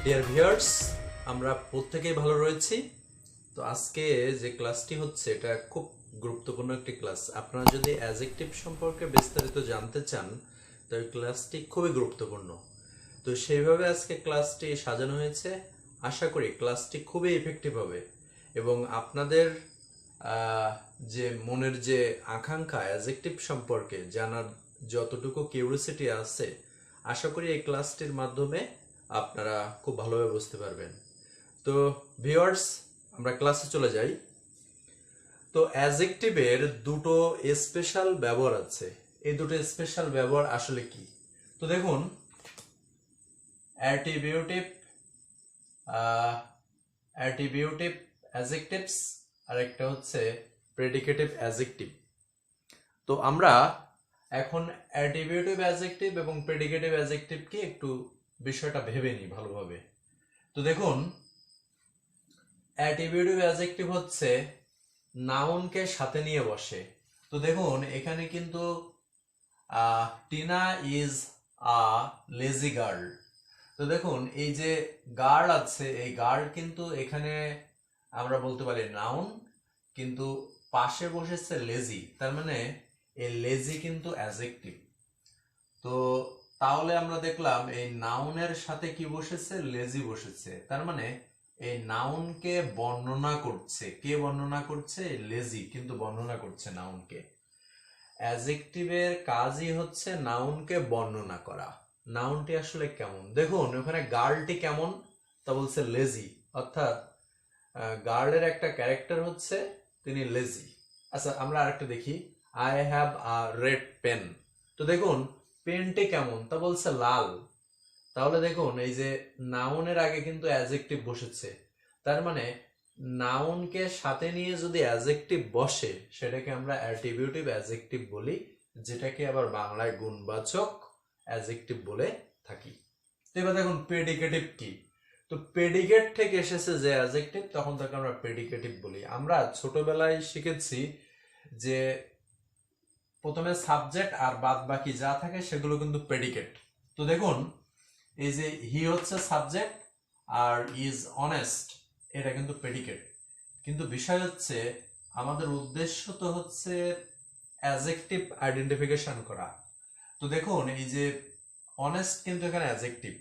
Dear viewers, আমরা প্রত্যেকেই ভালো রয়েছি। তো আজকে যে ক্লাসটি হচ্ছে এটা খুব গুরুত্বপূর্ণ একটি ক্লাস। আপনারা যদি অ্যাডজেক্টিভ সম্পর্কে বিস্তারিত জানতে চান তো এই ক্লাসটি খুবই গুরুত্বপূর্ণ। তো সেইভাবে আজকে ক্লাসটি সাজানো হয়েছে। আশা করি ক্লাসটি খুবই ইফেক্টিভ হবে এবং আপনাদের যে মনের যে আকাঙ্ক্ষা অ্যাডজেক্টিভ সম্পর্কে জানার যতটুকু কিউরিওসিটি আছে, আশা করি এই ক্লাসটির মাধ্যমে আপনারা খুব ভালোভাবে বুঝতে পারবেন। তো ভিউয়ার্স, আমরা ক্লাসে চলে যাই। তো অ্যাডজেক্টিভের দুটো স্পেশাল ব্যবহার আছে। এই দুটো স্পেশাল ব্যবহার আসলে কি? তো দেখুন, অ্যাট্রিবিউটিভ অ্যাট্রিবিউটিভ অ্যাডজেক্টিভস আর একটা হচ্ছে প্রেডিকেটিভ অ্যাডজেক্টিভ। তো আমরা এখন অ্যাট্রিবিউটিভ অ্যাডজেক্টিভ এবং প্রেডিকেটিভ অ্যাডজেক্টিভকে একটু বিষয়টা ভেবে নিই ভালোভাবে। তো দেখুন, অ্যাট্রিবিউটিভ অ্যাডজেক্টিভ হচ্ছে নাউনকে সাথে নিয়ে বসে। তো দেখুন এখানে কিন্তু Tina is a lazy girl. তো দেখুন এই যে গার্ল আছে, এই গার্ল কিন্তু এখানে আমরা বলতে পারি নাউন, কিন্তু পাশে বসেছে লেজি, তার মানে এই লেজি কিন্তু অ্যাডজেক্টিভ। তো তাহলে আমরা দেখলাম এই নাউনের সাথে কি বসেছে? লেজি বসেছে। তার মানে এই নাউনকে বর্ণনা করছে। কে বর্ণনা করছে? লেজি কিন্তু বর্ণনা করছে নাউনকে। অ্যাডজেক্টিভের কাজই হচ্ছে নাউনকে বর্ণনা করা। নাউনটি আসলে কেমন? দেখুন ওখানে গার্লটি কেমন, তা বলছে লেজি, অর্থাৎ গার্লের একটা ক্যারেক্টার হচ্ছে তিনি লেজি। আচ্ছা আমরা আরেকটা দেখি, I have a red pen. তো দেখুন পেনটি কেমন, তা বলছে লাল। তাহলে দেখুন এই যে নাউনের আগে কিন্তু অ্যাডজেক্টিভ বসেছে, তার মানে নাউনকে সাথে নিয়ে যদি অ্যাডজেক্টিভ বসে সেটাকে আমরা অ্যাট্রিবিউটিভ অ্যাডজেক্টিভ বলি, যেটাকে আবার বাংলায় গুণবাচক অ্যাডজেক্টিভ বলে থাকি। তো এবার দেখুন প্রেডিকেটিভ কি? তো প্রেডিকেট থেকে এসেছে যে অ্যাডজেক্টিভ, তখন তাকে আমরা প্রেডিকেটিভ বলি। আমরা ছোটবেলায় শিখেছি যে প্রথমে সাবজেক্ট আর বাদ বাকি যা থাকে সেগুলো কিন্তু প্রেডিকেট। তো দেখুন এই যে হি হচ্ছে সাবজেক্ট আর ইজ অনেস্ট, এটা কিন্তু প্রেডিকেট। কিন্তু বিষয় হচ্ছে আমাদের উদ্দেশ্য তো হচ্ছে অ্যাডজেক্টিভ আইডেন্টিফিকেশন করা। তো দেখুন এই যে অনেস্ট কিন্তু এখানে অ্যাডজেক্টিভ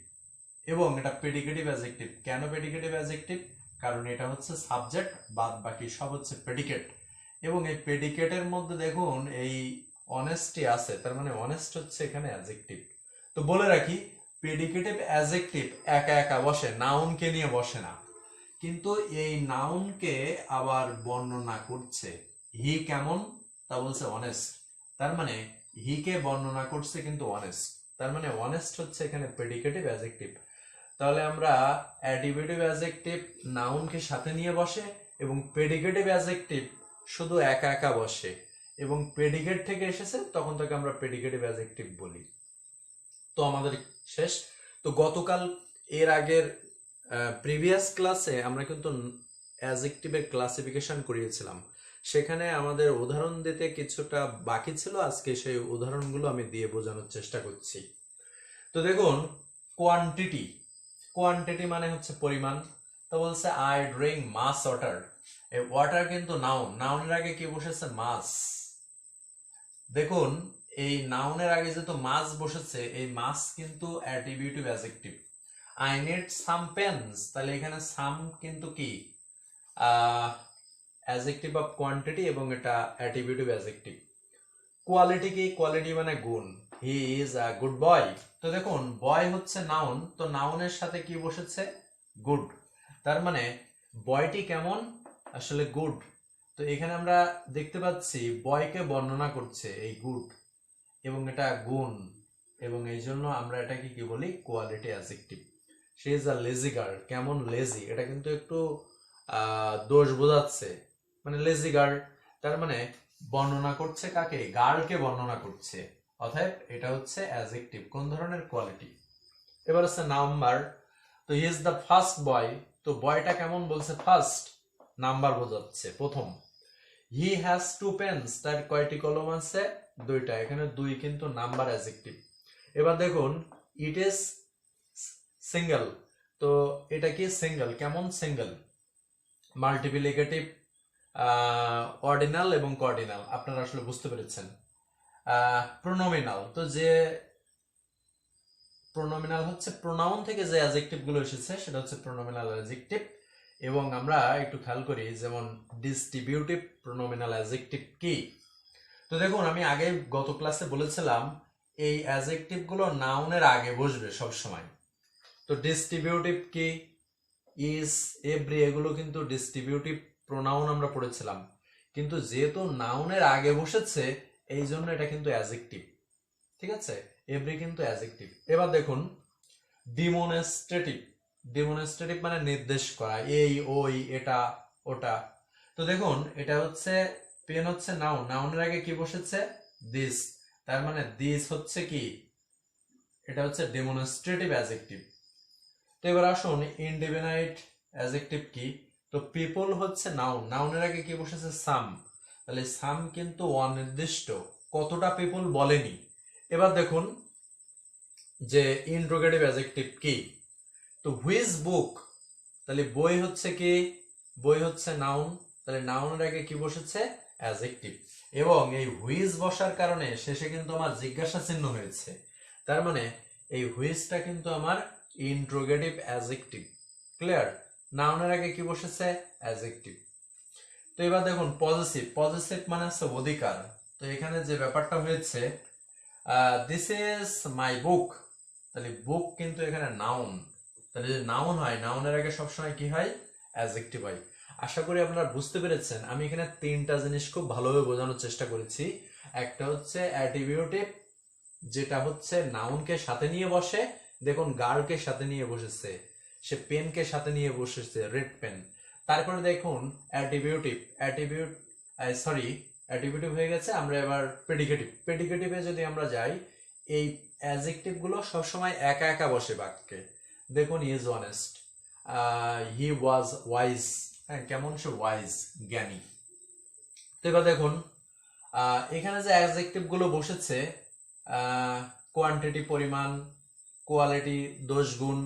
এবং এটা প্রেডিকেটিভ অ্যাডজেক্টিভ। কেন প্রেডিকেটিভ অ্যাডজেক্টিভ? কারণ এটা হচ্ছে সাবজেক্ট, বাদ বাকি সব হচ্ছে প্রেডিকেট। এবং এই প্রেডিকেটের মধ্যে দেখুন এই অনেস্টি আছে, তার মানে অনেস্ট হচ্ছে এখানে অ্যাডজেক্টিভ। তো বলে রাখি, প্রেডিকেটিভ অ্যাডজেক্টিভ একা একা বসে, নাউনকে নিয়ে বসে না, কিন্তু এই নাউনকে আবার বর্ণনা করছে। হি কেমন, তা বলছে অনেস্ট, তার মানে হি কে বর্ণনা করছে কিন্তু অনেস্ট, তার মানে অনেস্ট হচ্ছে এখানে প্রেডিকেটিভ অ্যাডজেক্টিভ। তাহলে আমরা অ্যাট্রিবিউটিভ অ্যাডজেক্টিভ নাউনকে সাথে নিয়ে বসে এবং প্রেডিকেটিভ অ্যাডজেক্টিভ শুধু একা একা বসে এবং প্রেডিকেট থেকে এসেছে, তখন তাকে আমরা প্রেডিকেটিভ অ্যাডজেক্টিভ বলি। তো আমাদের শেষ। তো গতকাল এর আগের প্রিভিয়াস ক্লাসে আমরা কিন্তু অ্যাডজেক্টিভের ক্লাসিফিকেশন করিয়েছিলাম, সেখানে আমাদের উদাহরণ দিতে কিছুটা বাকি ছিল। আজকে সেই উদাহরণগুলো আমি দিয়ে বোঝানোর চেষ্টা করছি। তো দেখুন কোয়ান্টিটি, কোয়ান্টিটি মানে হচ্ছে পরিমাণ। তো বলছে আই ড্রিঙ্ক মাস ওয়াটার। এই ওয়াটার কিন্তু নাউন, নাউনের আগে কি বসেছে? মাস। দেখুন এই নাউনের আগে যেহেতু মাস বসেছে, এই মাস কিন্তু attributive adjective. I need some pens, তাহলে এখানে সাম কিন্তু কি অ্যাডজেক্টিভ অফ কোয়ান্টিটি এবং এটা অ্যাট্রিবিউটিভ অ্যাডজেক্টিভ। কোয়ালিটি কি? কোয়ালিটি মানে গুণ। He is a good boy. তো দেখুন বয় হচ্ছে নাউন, তো নাউনের সাথে কি বসেছে? গুড। তার মানে বয়টি কেমন? আসলে গুড। তো এখানে আমরা দেখতে পাচ্ছি বয়কে বর্ণনা করছে এই গুড, এবং এটা গুণ, এবং এই জন্য আমরা এটাকে কি বলি? Quality adjective. Say is a lazy girl. কেমন? লেজি। এটা কিন্তু একটু দোষ বোঝাচ্ছে, মানে লেজি গার্ল, তার মানে বর্ণনা করছে কাকে? গার্লকে বর্ণনা করছে। অতএব এটা হচ্ছে অ্যাডজেক্টিভ। কোন ধরনের? কোয়ালিটি। এবার আছে নাম্বার। তো he is the first boy. তো বয়টা কেমন? বলছে ফার্স্ট, নাম্বার বোঝাচ্ছে, প্রথম। হি হ্যাজ টু পেন্স, তার কয়টি কলম আছে? দুইটা। এখানে দুই কিন্তু নাম্বার অ্যাডজেক্টিভ। এবার দেখুন ইট ইজ সিঙ্গেল, তো এটা কি সিঙ্গেল, কেমন সিঙ্গেল? মাল্টিপ্লিকেটিভ, অর্ডিনাল এবং কর্ডিনাল, আপনারা আসলে বুঝতে পেরেছেন। প্রোনোমিনাল, তো যে প্রোনোমিনাল হচ্ছে প্রোনাউন থেকে যে অ্যাডজেক্টিভ গুলো এসেছে সেটা হচ্ছে প্রোনোমিনাল অ্যাডজেক্টিভ। এবং আমরা একটু খেয়াল করি যেমন ডিস্ট্রিবিউটিভ প্রোনোমিনাল অ্যাডজেক্টিভ কি। তো দেখুন, আমি আগে গত ক্লাসে বলেছিলাম এই অ্যাডজেক্টিভ গুলো নাউনের আগে বসবে সব সময়। তো ডিস্ট্রিবিউটিভ কি, ইজ, এভরি, এগুলো কিন্তু ডিস্ট্রিবিউটিভ প্রোনাউন আমরা পড়েছিলাম, কিন্তু যেহেতু নাউনের আগে বসেছে এই জন্য এটা কিন্তু অ্যাডজেক্টিভ। ঠিক আছে, এভরি কিন্তু অ্যাডজেক্টিভ। এবার দেখুন ডিমনস্ট্রেটিভ, ডিমনস্ট্রেটিভ মানে নির্দেশ করা, এই ওই এটা ওটা। তো দেখুন এটা হচ্ছে পেন হচ্ছে নাউন, নাউনের আগে কি বসেছে? দিস, তার মানে দিস হচ্ছে কি, এটা হচ্ছে ডেমনস্ট্রেটিভ অ্যাডজেক্টিভ। তো এবার আসুন ইনডিফিনাইট অ্যাডজেক্টিভ কি। তো পিপল হচ্ছে নাউন, নাউনের আগে কি বসেছে? সাম, তাহলে সাম কিন্তু অনির্দিষ্ট, কতটা পিপল বলেনি। এবার দেখুন যে ইন্ট্রোগেটিভ অ্যাডজেক্টিভ কি। তো হুইচ বুক, তাহলে বই হচ্ছে কি, বই হচ্ছে নাউন, তাহলে নাউনের আগে কি বসেছে? অ্যাডজেক্টিভ। এবং এই হুইচ বসার কারণে শেষে কিন্তু আমার জিজ্ঞাসা চিহ্ন হয়েছে, তার মানে এই হুইচটা কিন্তু আমার ইন্ট্রোগেটিভ অ্যাডজেক্টিভ। ক্লিয়ার? নাউনের আগে কি বসেছে? অ্যাডজেক্টিভ। তো এবার দেখুন পজেসিভ, পজেসিভ মানে হচ্ছে অধিকার। তো এখানে যে ব্যাপারটা হয়েছে দিস ইজ মাই বুক, তাহলে বুক কিন্তু এখানে নাউন, তাহলে যদি নাউন হয় নাউনের আগে সবসময় কি হয়? অ্যাডজেক্টিভ হয়। আশা করি আপনারা বুঝতে পেরেছেন। আমি এখানে তিনটা জিনিস খুব ভালোভাবে বোঝানোর চেষ্টা করেছি। একটা হচ্ছে অ্যাট্রিবিউটিভ, যেটা হচ্ছে নাউনকে সাথে নিয়ে বসে, দেখুন গার্লকে সাথে নিয়ে বসেছে, সে পেনকে সাথে নিয়ে বসেছে, রেড পেন। তারপরে দেখুন অ্যাট্রিবিউটিভ, অ্যাট্রিবিউটিভ হয়ে গেছে। আমরা এবার প্রেডিকেটিভ, প্রেডিকেটিভে যদি আমরা যাই, এই অ্যাডজেক্টিভ গুলো সবসময় একা একা বসে বাক্যে। দেখুন he is honest, he was wise, হ্যাঁ কেমন সে ওয়াইজ, জ্ঞানী। তো এবার দেখুন এখানে যে অ্যাডজেক্টিভ গুলো বসেছে, কোয়ান্টিটি পরিমাণ, কোয়ালিটি দোষ গুণ,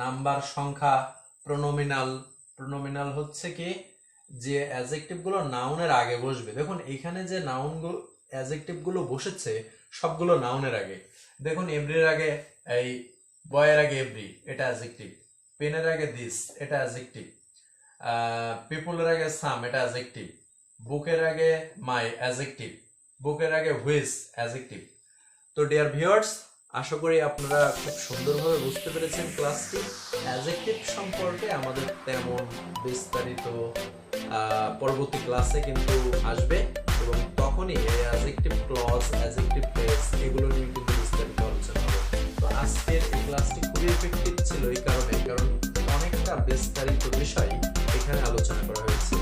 নাম্বার সংখ্যা, প্রোনোমিনাল, প্রোনোমিনাল হচ্ছে কি যে অ্যাডজেক্টিভ গুলো নাউনের আগে বসবে। দেখুন এখানে যে নাউন অ্যাডজেক্টিভ গুলো বসেছে সবগুলো নাউনের আগে। দেখুন এভরির আগে, এই বয়ের আগে এভরি, এটা অ্যাডজেক্টিভ। পেনের আগে দিস, এটা অ্যাডজেক্টিভ। পিপলের আগে সাম, এটা অ্যাডজেক্টিভ। বুকের আগে মাই, অ্যাডজেক্টিভ। বুকের আগে হুইচ, অ্যাডজেক্টিভ। তো ডিয়ার ভিউয়ার্স, আশা করি আপনারা খুব সুন্দরভাবে বুঝতে পেরেছেন ক্লাসটি। অ্যাডজেক্টিভ সম্পর্কে আমাদের তেমন বিস্তারিত পরবর্তী ক্লাসে কিন্তু আসবে, এবং তখনই এই অ্যাডজেক্টিভ ক্লজ, অ্যাডজেক্টিভ ফ্রেজ এগুলো নিয়ে কিন্তু বিস্তারিত আলোচনা হবে। তো আজকের এই ক্লাসটি খুবই এফেক্টিভ ছিল এই কারণে, কারণ অনেকটা বিস্তারিত বিষয় এখানে আলোচনা করা হয়েছে।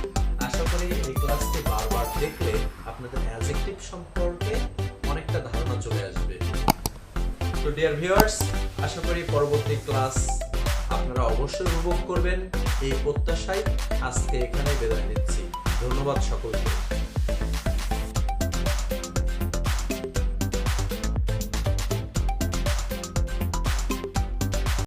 আশা করি এই ক্লাসটি বারবার দেখলে আপনাদের অ্যাডজেক্টিভ সম্পর্কে অনেকটা ধারণা চলে আসবে। তো ডিয়ার ভিউয়ার্স, আশা করি পরবর্তী ক্লাস আপনারা অবশ্যই উপভোগ করবেন এই প্রত্যাশায় আজকে এখানে বিদায় নিচ্ছি। ধন্যবাদ সকলকে।